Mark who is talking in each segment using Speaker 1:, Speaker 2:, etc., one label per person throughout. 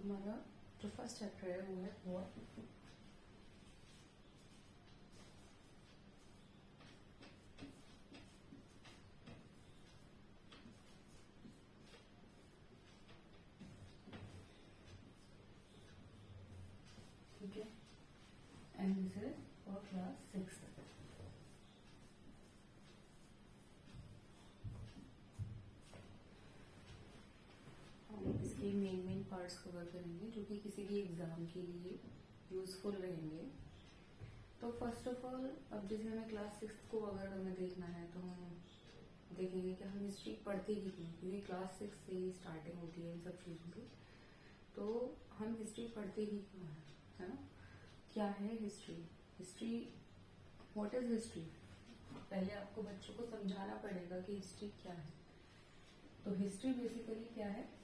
Speaker 1: हमारा जो first chapter है वो है वॉर। ठीक है, and this is for class 6। इसके मेन पार्ट्स कवर करेंगे जो कि किसी भी एग्जाम के लिए यूजफुल रहेंगे। तो फर्स्ट ऑफ ऑल, अब जैसे हमें क्लास 6 को अगर हमें देखना है तो हम देखेंगे कि हम हिस्ट्री पढ़ते ही क्यों, क्योंकि क्लास 6 से ही स्टार्टिंग होती है इन सब चीज़ों की। तो हम हिस्ट्री पढ़ते ही क्यों है ना। क्या है history? History, what is history? पहले आपको बच्चों को समझाना पड़ेगा कि हिस्ट्री क्या है। तो हिस्ट्री बेसिकली क्या है?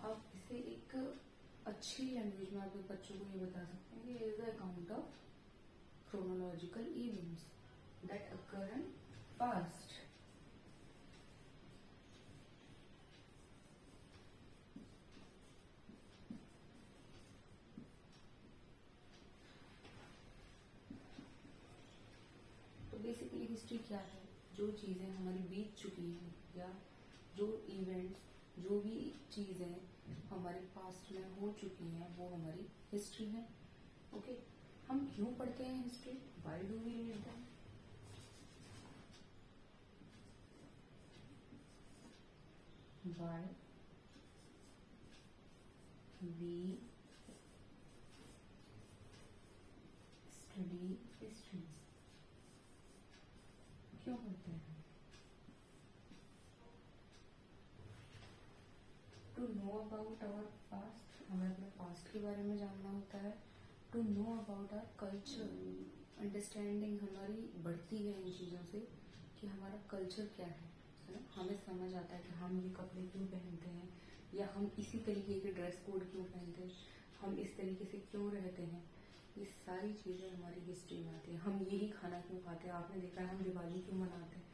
Speaker 1: आप इसे एक अच्छी लैंग्वेज में आप बच्चों को ये बता सकते हैं कि is the account of chronological events that occur in past. तो बेसिकली हिस्ट्री क्या है? जो चीजें हमारी बीत चुकी हैं या जो इवेंट्स, जो भी चीजें हमारे पास्ट में हो चुकी हैं वो हमारी हिस्ट्री है। ओके, हम क्यों पढ़ते हैं history? Why do we read them? Why we study history? क्यों पढ़ते हैं? To know about our past, हमें अपने पास्ट के बारे में जानना होता है। To know about our culture, understanding हमारी बढ़ती है इन चीज़ों से कि हमारा कल्चर क्या है ना। हमें समझ आता है कि हम ये कपड़े क्यों पहनते हैं, या हम इसी तरीके के ड्रेस कोड क्यों पहनते हैं, हम इस तरीके से क्यों रहते हैं। ये सारी चीज़ें हमारी हिस्ट्री में आती हैं। हम यही खाना क्यों खाते हैं, आपने देखा है हम दिवाली क्यों मनाते हैं,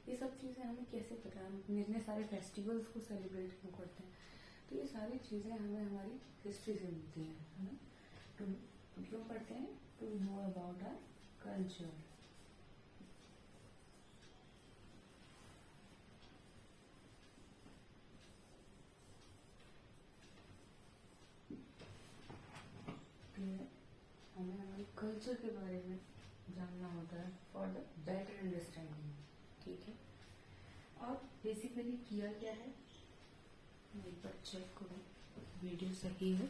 Speaker 1: ये सब चीज़ें हमें कैसे पता है, हम इतने सारे फेस्टिवल्स को सेलिब्रेट क्यों करते हैं। तो ये सारी चीज़ें हमें हमारी हिस्ट्री से मिलती हैं, है ना। तो क्यों पढ़ते हैं? To know about our culture. हमें हमारे कल्चर के बारे में जानना होता है फॉर द बेटर अंडरस्टैंडिंग। ठीक है, और बेसिकली किया क्या है, एक बार चेक करो वीडियो सही है।